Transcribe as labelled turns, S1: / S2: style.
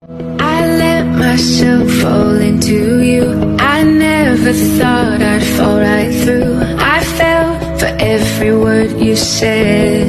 S1: I let myself fall into you. I never thought I'd fall right through. I fell for every word you said.